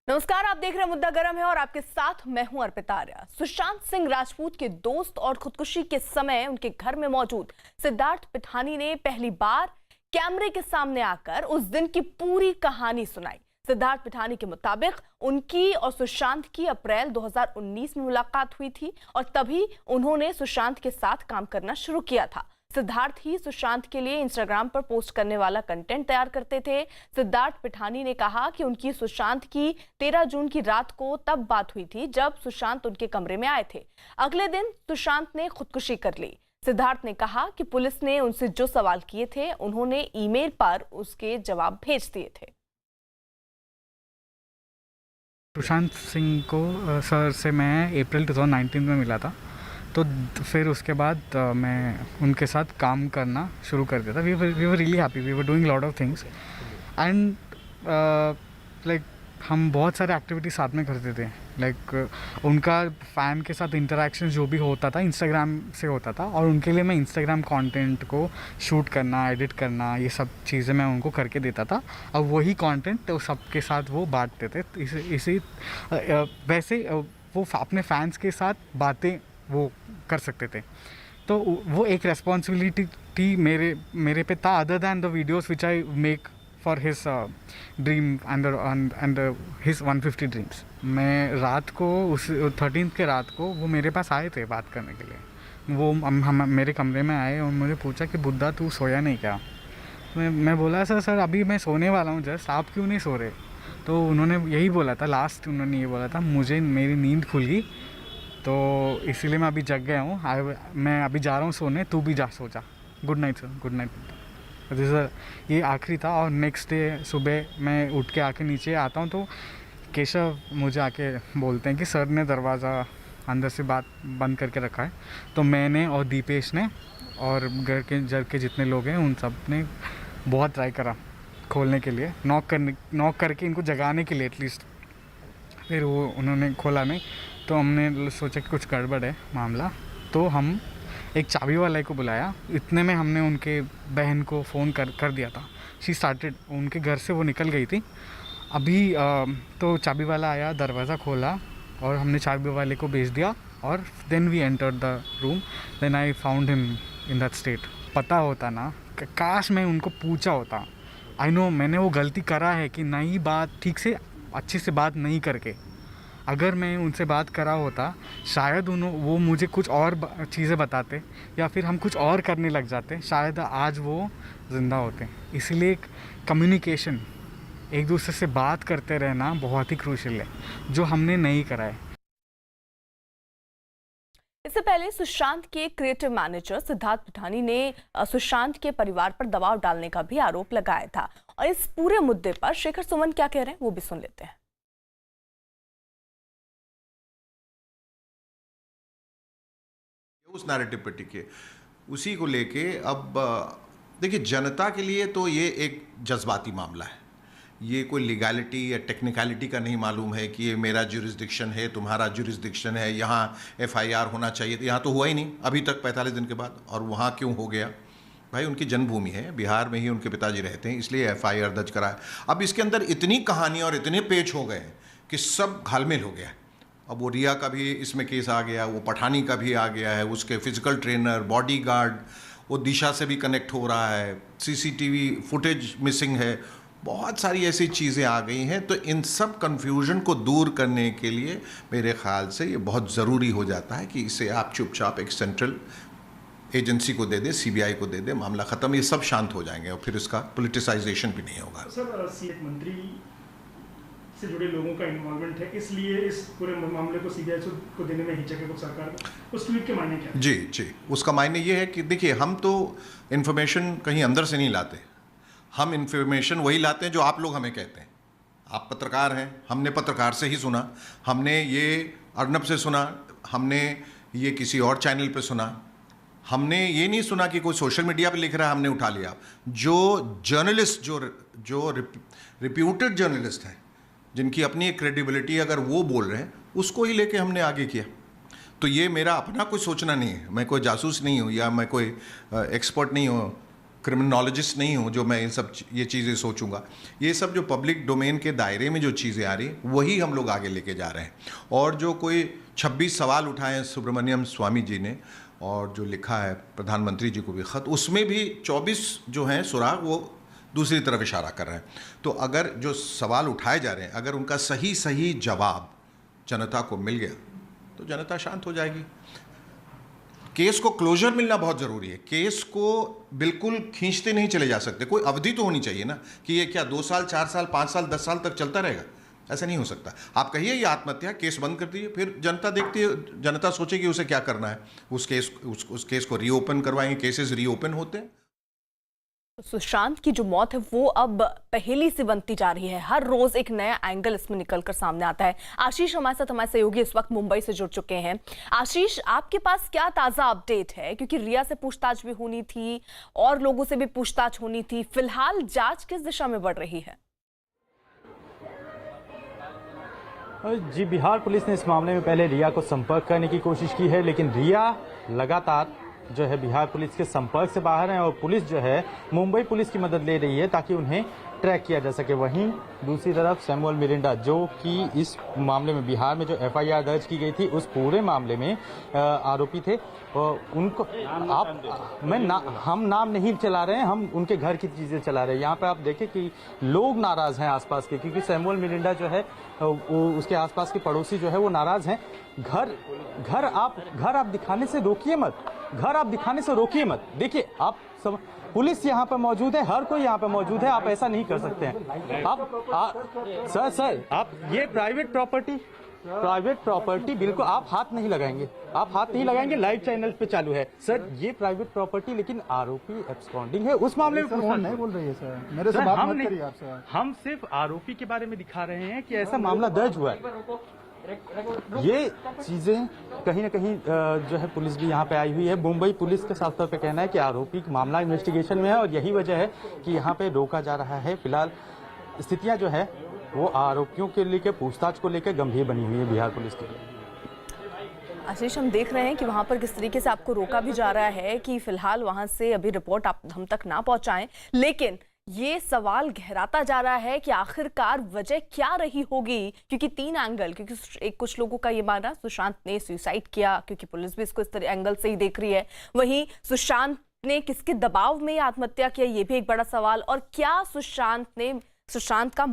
नमस्कार, आप देख रहे हैं मुद्दा गरम है और आपके साथ मैं हूं अर्पिता आर्या। सुशांत सिंह राजपूत के दोस्त और खुदकुशी के समय उनके घर में मौजूद सिद्धार्थ पिठानी ने पहली बार कैमरे के सामने आकर उस दिन की पूरी कहानी सुनाई। सिद्धार्थ पिठानी के मुताबिक उनकी और सुशांत की अप्रैल 2019 में मुलाकात हुई थी और तभी उन्होंने सुशांत के साथ काम करना शुरू किया था। सिद्धार्थ ही सुशांत के लिए इंस्टाग्राम पर पोस्ट करने वाला कंटेंट तैयार करते थे। सिद्धार्थ पिठानी ने कहा कि उनकी सुशांत की 13 जून की रात को तब बात हुई थी जब सुशांत उनके कमरे में आए थे। अगले दिन सुशांत ने खुदकुशी कर ली। सिद्धार्थ ने कहा कि पुलिस ने उनसे जो सवाल किए थे उन्होंने ईमेल पर उसके जवाब भेज दिए थे। सुशांत सिंह को सर से मैं अप्रैल 2019 में मिला था, तो फिर उसके बाद मैं उनके साथ काम करना शुरू कर दिया था। We were really happy, we were doing lot of things and like हम बहुत सारे एक्टिविटी साथ में करते थे। लाइक उनका फ़ैन के साथ इंटरेक्शन जो भी होता था इंस्टाग्राम से होता था, और उनके लिए मैं इंस्टाग्राम कंटेंट को शूट करना, एडिट करना, ये सब चीज़ें मैं उनको करके देता था। और वही कंटेंट तो सबके साथ वो बांटते थे। इसी वैसे वो अपने फैंस के साथ बातें वो कर सकते थे, तो वो एक रेस्पॉन्सिबिलिटी मेरे पे था, other than the videos which I make for his dream and his 150 dreams. मैं रात को उस 13 के रात को वो मेरे पास आए थे बात करने के लिए। वो हम मेरे कमरे में आए और मुझे पूछा कि बुद्धा तू सोया नहीं क्या? मैं बोला सर अभी मैं सोने वाला हूँ जस्ट, आप क्यों नहीं सो रहे? तो उन्होंने यही बोला था, लास्ट उन्होंने ये बोला था, मुझे मेरी नींद खुल गई तो इसीलिए मैं अभी जग गया हूँ, मैं अभी जा रहा हूँ सोने, तू भी जा सो जा। Good night sir, good night. Sir ये आखिरी था। और नेक्स्ट डे सुबह मैं उठ के आके नीचे आता हूँ तो केशव मुझे आके बोलते हैं कि सर ने दरवाज़ा अंदर से बंद करके रखा है। तो मैंने और दीपेश ने और घर के जितने लोग हैं उन सब ने बहुत ट्राई करा खोलने के लिए, नॉक करके इनको जगाने के लिए एटलीस्ट। फिर वो उन्होंने खोला नहीं, तो हमने सोचा कि कुछ गड़बड़ है मामला, तो हम एक चाबी वाले को बुलाया। इतने में हमने उनके बहन को फ़ोन कर दिया था। शी स्टार्टेड, उनके घर से वो निकल गई थी अभी। तो चाबी वाला आया, दरवाज़ा खोला और हमने चाबी वाले को भेज दिया और then we enter the room. Then I found him in that state. पता होता ना, काश मैं उनको पूछा होता। आई नो मैंने वो गलती करा है कि नहीं बात ठीक से अच्छे से बात नहीं करके। अगर मैं उनसे बात करा होता शायद वो मुझे कुछ और चीज़ें बताते या फिर हम कुछ और करने लग जाते, शायद आज वो ज़िंदा होते। इसलिए कम्युनिकेशन, एक दूसरे से बात करते रहना बहुत ही क्रूशियल है, जो हमने नहीं करा है। इससे पहले सुशांत के क्रिएटिव मैनेजर सिद्धार्थ पिठानी ने सुशांत के परिवार पर दबाव डालने का भी आरोप लगाया था। और इस पूरे मुद्दे पर शेखर सुमन क्या कह रहे हैं वो भी सुन लेते हैं। उस नैरेटिव पे टिके, उसी को लेके अब देखिए, जनता के लिए तो ये एक जज्बाती मामला है। ये कोई लीगैलिटी या टेक्निकलिटी का नहीं मालूम है कि ये मेरा जुरिस्डिक्शन है, तुम्हारा जुरिस्डिक्शन है, यहाँ एफआईआर होना चाहिए था, यहाँ तो हुआ ही नहीं अभी तक 45 दिन के बाद। और वहाँ क्यों हो गया? भाई उनकी जन्मभूमि है, बिहार में ही उनके पिताजी रहते हैं, इसलिए एफआईआर दर्ज कराया। अब इसके अंदर इतनी कहानी और इतने पेच हो गए कि सब घालमेल हो गया। अब वो रिया का भी इसमें केस आ गया, वो पठानी का भी आ गया है, उसके फिजिकल ट्रेनर, बॉडीगार्ड, वो दिशा से भी कनेक्ट हो रहा है, सीसीटीवी फुटेज मिसिंग है, बहुत सारी ऐसी चीज़ें आ गई हैं। तो इन सब कन्फ्यूजन को दूर करने के लिए मेरे ख्याल से ये बहुत ज़रूरी हो जाता है कि इसे आप चुपचाप एक सेंट्रल एजेंसी को दे दे, सीबीआई को दे दे, मामला ख़त्म, ये सब शांत हो जाएंगे और फिर इसका पोलिटिसाइजेशन भी नहीं होगा। सर एक मंत्री से जुड़े लोगों का इन्वॉल्वमेंट है, इसलिए इस पूरे मामले को सीबीआई को देने में हिचक है कुछ सरकार का, उस ट्वीट के मायने क्या? जी, उसका मायने ये है कि देखिए, हम तो इन्फॉर्मेशन कहीं अंदर से नहीं लाते, हम इन्फॉर्मेशन वही लाते हैं जो आप लोग हमें कहते हैं। आप पत्रकार हैं, हमने पत्रकार से ही सुना, हमने ये अर्नब से सुना, हमने ये किसी और चैनल पे सुना, हमने ये नहीं सुना कि कोई सोशल मीडिया पे लिख रहा है हमने उठा लिया। जो जर्नलिस्ट, जो रिप्यूटेड जर्नलिस्ट हैं, जिनकी अपनी क्रेडिबिलिटी, अगर वो बोल रहे हैं, उसको ही लेके हमने आगे किया। तो ये मेरा अपना कोई सोचना नहीं है, मैं कोई जासूस नहीं हूँ या मैं कोई एक्सपर्ट नहीं हूँ क्रिमिनोलॉजिस्ट नहीं हूँ जो मैं ये चीज़ें सोचूंगा। ये सब जो पब्लिक डोमेन के दायरे में जो चीज़ें आ रही वही हम लोग आगे लेके जा रहे हैं। और जो कोई 26 सवाल उठाए हैं सुब्रमण्यम स्वामी जी ने और जो लिखा है प्रधानमंत्री जी को भी ख़त, उसमें भी 24 जो हैं सुराग वो दूसरी तरफ इशारा कर रहे हैं। तो अगर जो सवाल उठाए जा रहे हैं अगर उनका सही जवाब जनता को मिल गया तो जनता शांत हो जाएगी। केस को क्लोजर मिलना बहुत ज़रूरी है। केस को बिल्कुल खींचते नहीं चले जा सकते। कोई अवधि तो होनी चाहिए ना कि ये क्या 2 साल 4 साल 5 साल 10 साल तक चलता रहेगा, ऐसा नहीं हो सकता। आप कहिए ये आत्महत्या, केस बंद कर दीजिए, फिर जनता देखती है, जनता सोचेगी उसे क्या करना है। उस केस को रीओपन करवाएंगे। केसेस रीओपन होते हैं। सुशांत की जो मौत है वो अब पहेली सी बनती जा रही है। हर रोज एक नया एंगल इसमें निकलकर सामने आता है। आशीष हमारे साथ, हमारे सहयोगी इस वक्त मुंबई से जुड़ चुके हैं। आशीष, आपके पास क्या ताजा अपडेट है? क्योंकि रिया से पूछताछ भी होनी थी और लोगों से भी पूछताछ होनी थी। फिलहाल जांच किस दिशा में बढ़ रही है? जी, बिहार पुलिस ने इस मामले में पहले रिया को संपर्क करने की कोशिश की है, लेकिन रिया लगातार जो है बिहार पुलिस के संपर्क से बाहर है और पुलिस जो है मुंबई पुलिस की मदद ले रही है ताकि उन्हें ट्रैक किया जा सके। वहीं दूसरी तरफ सैमुअल मिरिंडा, जो कि इस मामले में बिहार में जो एफआईआर दर्ज की गई थी उस पूरे मामले में आरोपी थे, उनको हम नाम नहीं चला रहे हैं, हम उनके घर की चीजें चला रहे हैं। यहाँ पे आप देखें कि लोग नाराज हैं आसपास के, क्योंकि सैमुअल मिरिंडा जो है उसके आसपास के पड़ोसी जो है वो नाराज हैं। घर आप दिखाने से रोकिए मत, घर आप दिखाने से रोकिए मत। देखिए, आप सब पुलिस यहाँ पे मौजूद है, हर कोई यहाँ पे मौजूद है, आप ऐसा नहीं कर सकते हैं। सर आप ये प्राइवेट प्रॉपर्टी बिल्कुल आप हाथ नहीं लगाएंगे, लाइव चैनल पे चालू है सर, ये प्राइवेट प्रॉपर्टी। लेकिन आरोपी एब्सकॉन्डिंग है, उस मामले में नहीं बोल रही है सर, मेरे से बात मत करिए आप सर। हम सिर्फ आरोपी के बारे में दिखा रहे हैं कि ऐसा मामला दर्ज हुआ है। ये चीजें कहीं ना कहीं जो है पुलिस भी यहाँ पे आई हुई है। मुंबई पुलिस का साफ तौर पे कहना है कि आरोपी का मामला इन्वेस्टिगेशन में है और यही वजह है कि यहाँ पे रोका जा रहा है। फिलहाल स्थितियां जो है वो आरोपियों के लेकर पूछताछ को लेकर गंभीर बनी हुई है बिहार पुलिस के लिए। आशीष, हम देख रहे हैं कि वहां पर किस तरीके से आपको रोका भी जा रहा है कि फिलहाल वहां से अभी रिपोर्ट आप हम तक ना पहुंचाएं, लेकिन ये सवाल गहराता जा रहा है कि आखिरकार वजह क्या रही होगी। क्योंकि 3 एंगल, क्योंकि कुछ लोगों का ये मानना सुशांत ने सुसाइड किया, क्योंकि पुलिस भी इसको इस तरह एंगल से ही देख रही है। वहीं सुशांत ने किसके दबाव में आत्महत्या किया, ये भी एक बड़ा सवाल। और क्या सुशांत का